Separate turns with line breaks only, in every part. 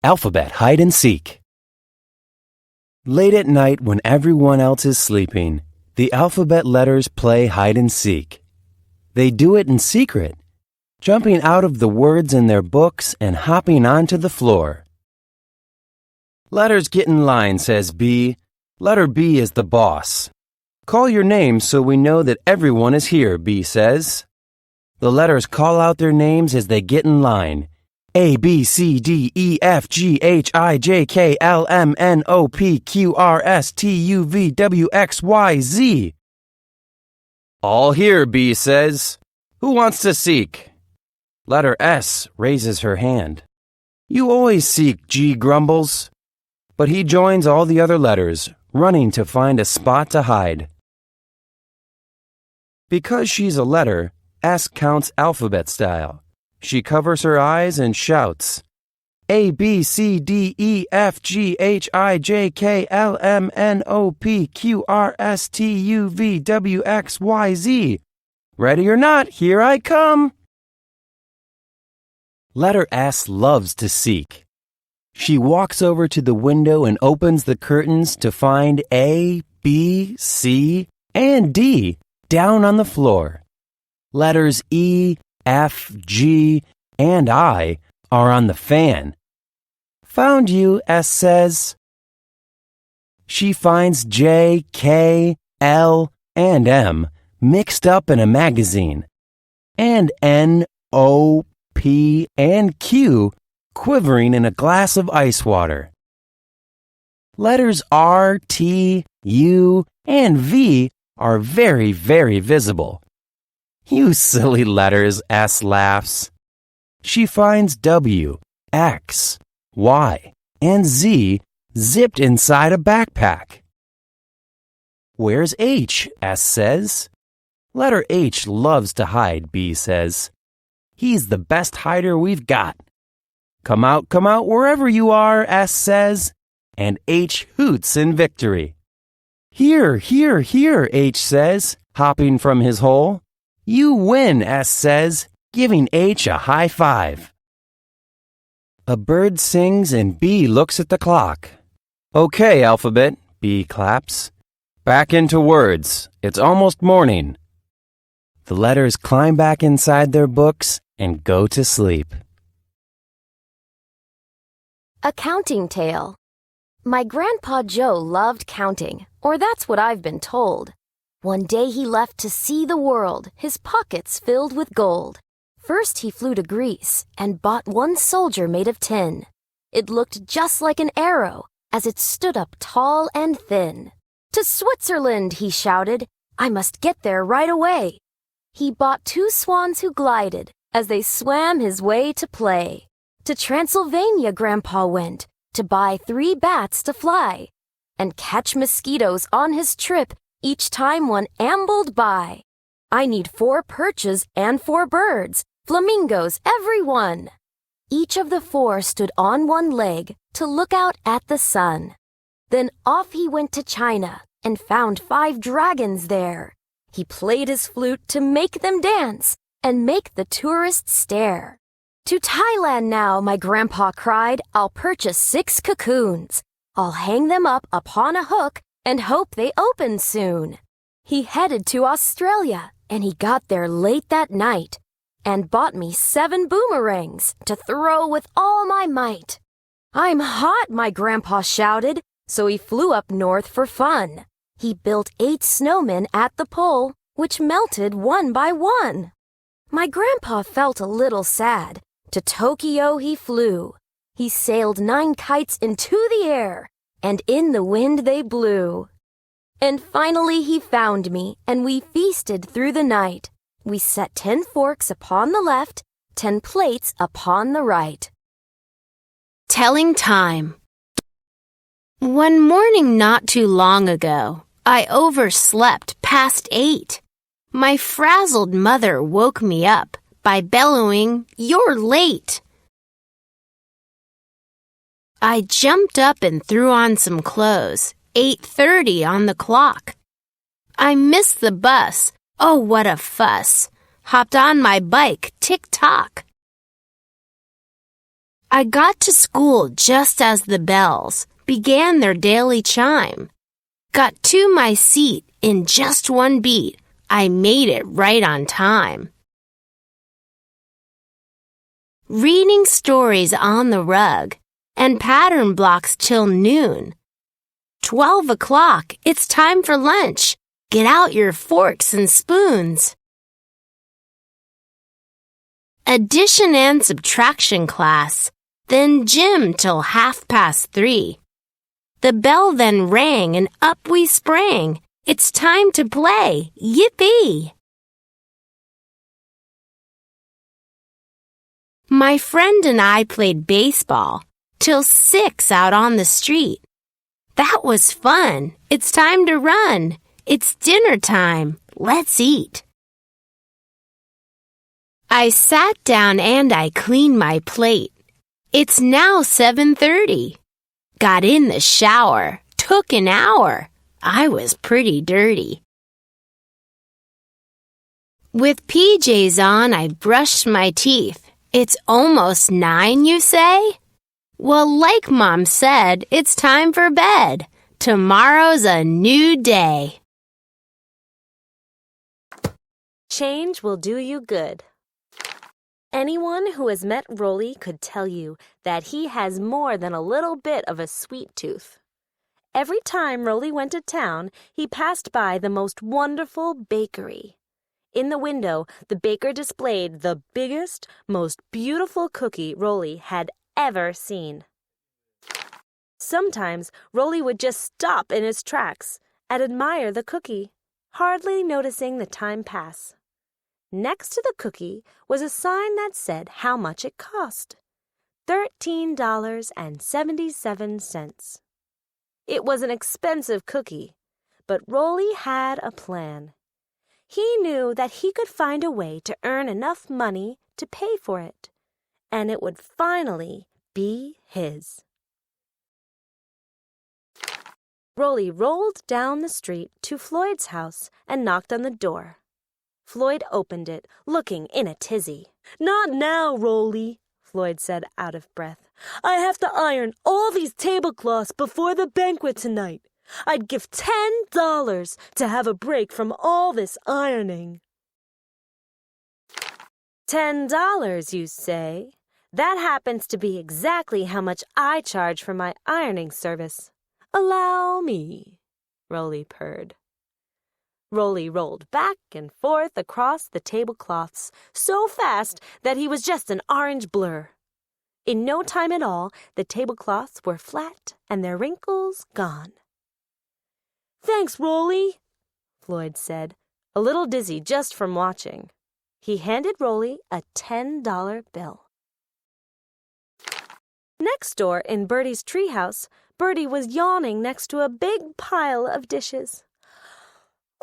Alphabet Hide and Seek. Late at night when everyone else is sleeping, the alphabet letters play hide and seek. They do it in secret, jumping out of the words in their books and hopping onto the floor. Letters get in line, says B. Letter B is the boss. Call your name so we know that everyone is here, B says. The letters call out their names as they get in line. A, B, C, D, E, F, G, H, I, J, K, L, M, N, O, P, Q, R, S, T, U, V, W, X, Y, Z. All here, B says. Who wants to seek? Letter S raises her hand. You always seek, G grumbles. But he joins all the other letters, running to find a spot to hide. Because she's a letter, S counts alphabet style. She covers her eyes and shouts, A, B, C, D, E, F, G, H, I, J, K, L, M, N, O, P, Q, R, S, T, U, V, W, X, Y, Z. Ready or not, here I come. Letter S loves to seek. She walks over to the window and opens the curtains to find A, B, C, and D down on the floor. Letters E, F, G, and I are on the fan. Found you, S says. She finds J, K, L, and M mixed up in a magazine, and N, O, P, and Q quivering in a glass of ice water. Letters R, T, U, and V are very, very visible. You silly letters, S laughs. She finds W, X, Y, and Z zipped inside a backpack. Where's H? S says. Letter H loves to hide, B says. He's the best hider we've got. Come out wherever you are, S says, and H hoots in victory. Here, here, here, H says, hopping from his hole. You win, S says, giving H a high five. A bird sings and B looks at the clock. Okay, alphabet, B claps. Back into words. It's almost morning. The letters climb back inside their books and go to sleep.
A Counting Tale. My Grandpa Joe loved counting, or that's what I've been told. One day he left to see the world, his pockets filled with gold. First he flew to Greece and bought one soldier made of tin. It looked just like an arrow as it stood up tall and thin. To Switzerland, he shouted, I must get there right away. He bought 2 swans who glided as they swam his way to play. To Transylvania Grandpa went to buy 3 bats to fly and catch mosquitoes on his trip each time one ambled by. I need 4 perches and 4 birds, flamingos every one. Each of the 4 stood on one leg to look out at the sun. Then off he went to China and found 5 dragons there. He played his flute to make them dance and make the tourists stare. To Thailand now, my grandpa cried, I'll purchase 6 cocoons. I'll hang them up upon a hook and hope they open soon. He headed to Australia, and he got there late that night and bought me 7 boomerangs to throw with all my might. I'm hot, my grandpa shouted, so he flew up north for fun. He built 8 snowmen at the pole, which melted one by one. My grandpa felt a little sad. To Tokyo he flew. He sailed 9 kites into the air, and in the wind they blew. And finally he found me, and we feasted through the night. We set 10 forks upon the left, 10 plates upon the right.
Telling time. One morning not too long ago, I overslept past 8. My frazzled mother woke me up by bellowing, You're late! I jumped up and threw on some clothes, 8:30 on the clock. I missed the bus, oh what a fuss, hopped on my bike, tick-tock. I got to school just as the bells began their daily chime. Got to my seat in just one beat. I made it right on time. Reading stories on the rug and pattern blocks till noon. 12 o'clock, it's time for lunch. Get out your forks and spoons. Addition and subtraction class, then gym till 3:30. The bell then rang and up we sprang. It's time to play. Yippee! My friend and I played baseball till 6 out on the street. That was fun. It's time to run. It's dinner time. Let's eat. I sat down and I cleaned my plate. It's now 7:30. Got in the shower. Took an hour. I was pretty dirty. With PJs on, I brushed my teeth. It's almost 9, you say? Well, like Mom said, it's time for bed. Tomorrow's a new day.
Change will do you good. Anyone who has met Rolly could tell you that he has more than a little bit of a sweet tooth. Every time Rolly went to town, he passed by the most wonderful bakery. In the window, the baker displayed the biggest, most beautiful cookie Rolly had ever seen. Sometimes Rolly would just stop in his tracks and admire the cookie, hardly noticing the time pass. Next to the cookie was a sign that said how much it cost. $13.77. It was an expensive cookie, but Rolly had a plan. He knew that he could find a way to earn enough money to pay for it, and it would finally be his. Rolly rolled down the street to Floyd's house and knocked on the door. Floyd opened it, looking in a tizzy. "Not now, Rolly," Floyd said out of breath. "I have to iron all these tablecloths before the banquet tonight. I'd give $10 to have a break from all this ironing." $10, you say? That happens to be exactly how much I charge for my ironing service. Allow me, Rolly purred. Rolly rolled back and forth across the tablecloths so fast that he was just an orange blur. In no time at all, the tablecloths were flat and their wrinkles gone. "Thanks, Rolly," Floyd said, a little dizzy just from watching. He handed Rolly a $10 bill. Next door in Bertie's treehouse, Bertie was yawning next to a big pile of dishes.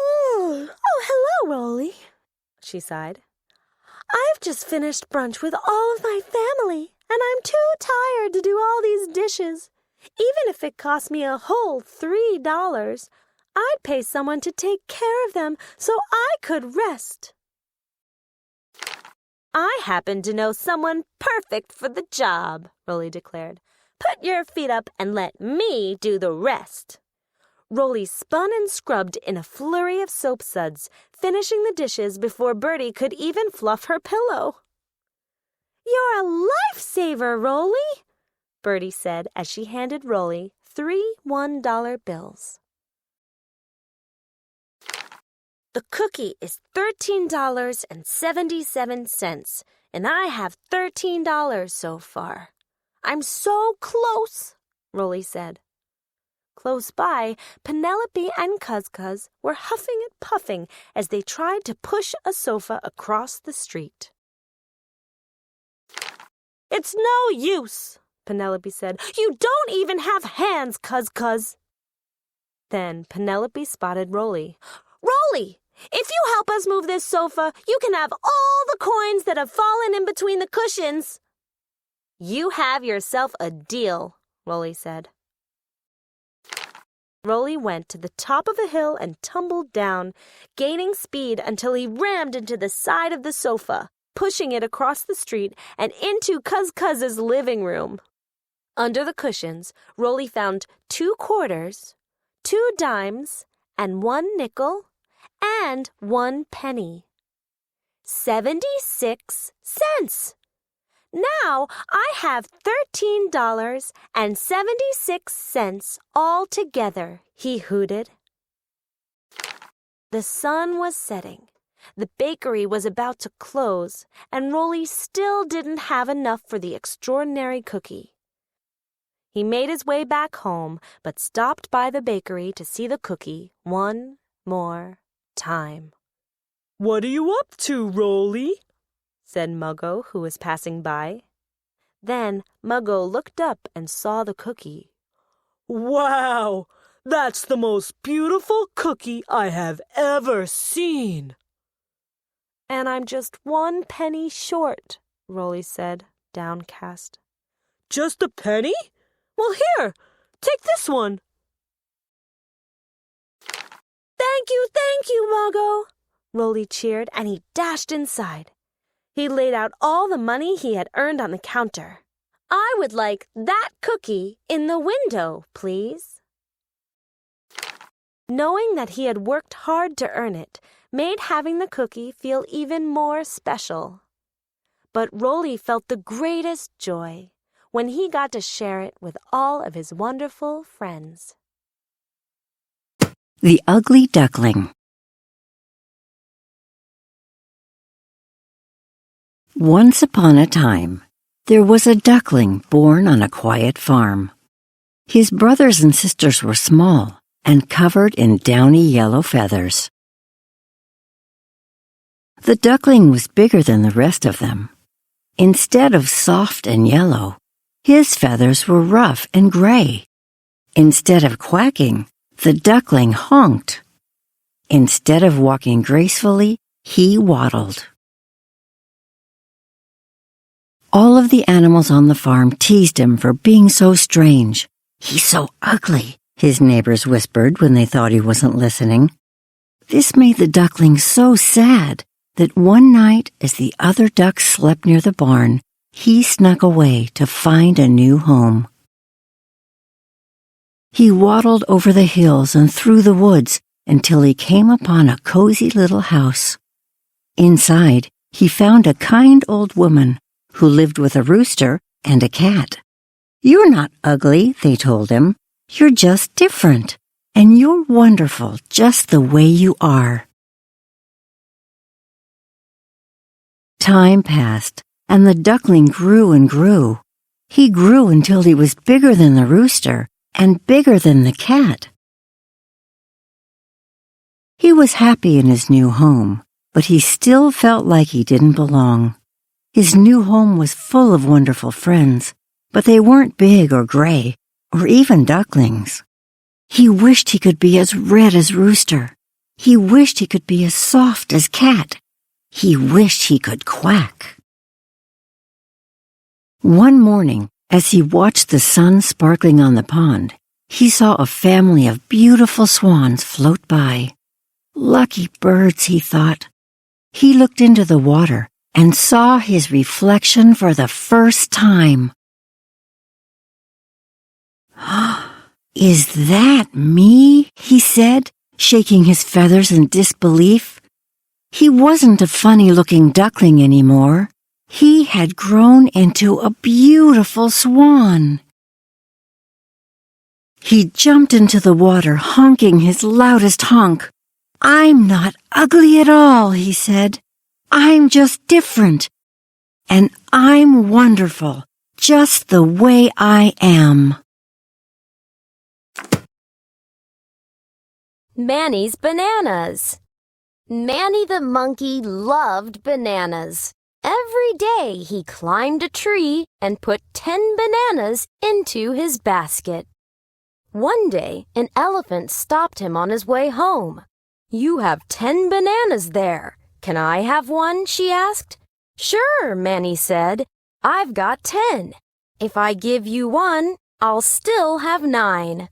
Oh, hello, Rolly," she sighed. "I've just finished brunch with all of my family, and I'm too tired to do all these dishes. Even if it cost me a whole $3, I'd pay someone to take care of them so I could rest." "I happen to know someone perfect for the job," Rolly declared. "Put your feet up and let me do the rest." Rolly spun and scrubbed in a flurry of soap suds, finishing the dishes before Bertie could even fluff her pillow. "You're a lifesaver, Rolly," Bertie said as she handed Rolly 3 $1 bills. "The cookie is $13.77, and I have $13 so far. I'm so close," Rolly said. Close by, Penelope and Cuz were huffing and puffing as they tried to push a sofa across the street. "It's no use," Penelope said. "You don't even have hands, Cuz." Then Penelope spotted Rolly. "Rolly, if you help us move this sofa, you can have all the coins that have fallen in between the cushions." "You have yourself a deal," Rolly said. Rolly went to the top of the hill and tumbled down, gaining speed until he rammed into the side of the sofa.
pushing it across the street and into Cuz-Cuz's living room. Under the cushions, Rolly found 2 quarters, 2 dimes, and 1 nickel, and 1 penny. 76 cents! Now I have $13.76 all together, he hooted. The sun was setting. The bakery was about to close, and Rolly still didn't have enough for the extraordinary cookie. He made his way back home, but stopped by the bakery to see the cookie one more time. "What are you up to, Rolly?" said Muggo, who was passing by. Then Muggo looked up and saw the cookie. "Wow! That's the most beautiful cookie I have ever seen." "And I'm just 1 penny short," Rolly said, downcast. "Just a penny? Well, here, take this one." Thank you, Muggo," Rolly cheered, and he dashed inside. He laid out all the money he had earned on the counter. "I would like that cookie in the window, please." Knowing that he had worked hard to earn it made having the cookie feel even more special. But Rolly felt the greatest joy when he got to share it with all of his wonderful friends.
The Ugly Duckling. Once upon a time, there was a duckling born on a quiet farm. His brothers and sisters were small and covered in downy yellow feathers. The duckling was bigger than the rest of them. Instead of soft and yellow, his feathers were rough and gray. Instead of quacking, the duckling honked. Instead of walking gracefully, he waddled. All of the animals on the farm teased him for being so strange. "He's so ugly," his neighbors whispered when they thought he wasn't listening. This made the duckling so sad that one night, as the other ducks slept near the barn, he snuck away to find a new home. He waddled over the hills and through the woods until he came upon a cozy little house. Inside, he found a kind old woman who lived with a rooster and a cat. "You're not ugly," they told him. "You're just different, and you're wonderful just the way you are." Time passed, and the duckling grew and grew. He grew until he was bigger than the rooster and bigger than the cat. He was happy in his new home, but he still felt like he didn't belong. His new home was full of wonderful friends, but they weren't big or gray, or even ducklings. He wished he could be as red as Rooster. He wished he could be as soft as Cat. He wished he could quack. One morning, as he watched the sun sparkling on the pond, he saw a family of beautiful swans float by. Lucky birds, he thought. He looked into the water and saw his reflection for the first time. "Is that me?" he said, shaking his feathers in disbelief. He wasn't a funny-looking duckling anymore. He had grown into a beautiful swan. He jumped into the water, honking his loudest honk. "I'm not ugly at all," he said. "I'm just different. And I'm wonderful, just the way I am."
Manny's bananas. Manny the monkey loved bananas. Every day he climbed a tree and put 10 bananas into his basket. One day, an elephant stopped him on his way home. "You have 10 bananas there. Can I have one?" she asked. "Sure," Manny said. "I've got 10. If I give you one, I'll still have 9.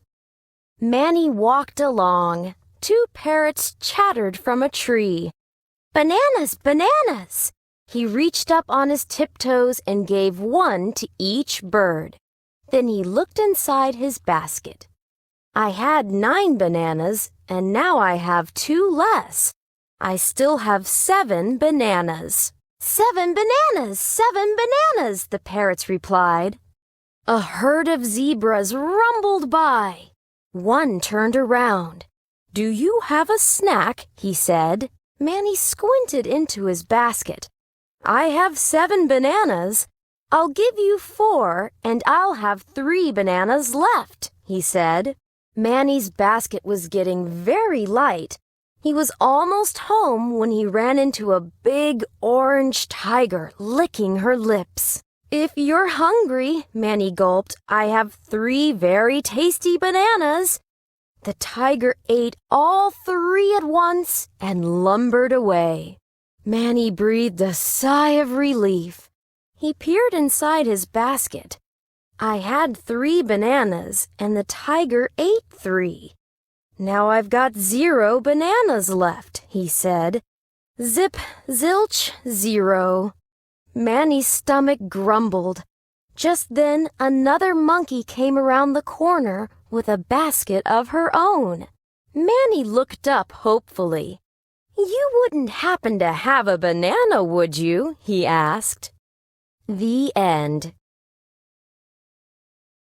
Manny walked along. 2 parrots chattered from a tree. "Bananas, bananas! He reached up on his tiptoes and gave one to each bird. Then he looked inside his basket. I had 9 bananas, and now I have 2 less. I still have 7 bananas. 7 bananas, 7 bananas, the parrots replied. A herd of zebras rumbled by. One turned around. Do you have a snack? He said. Manny squinted into his basket. I have 7 bananas. I'll give you 4, and I'll have 3 bananas left, he said. Manny's basket was getting very light. He was almost home when he ran into a big orange tiger licking her lips. If you're hungry, Manny gulped, I have 3 very tasty bananas. The tiger ate all 3 at once and lumbered away. Manny breathed a sigh of relief. He peered inside his basket. I had 3 bananas, and the tiger ate 3. Now I've got 0 bananas left, he said. Zip, zilch, 0. Manny's stomach grumbled. Just then, another monkey came around the corner with a basket of her own. Manny looked up hopefully. You wouldn't happen to have a banana, would you? He asked. The end.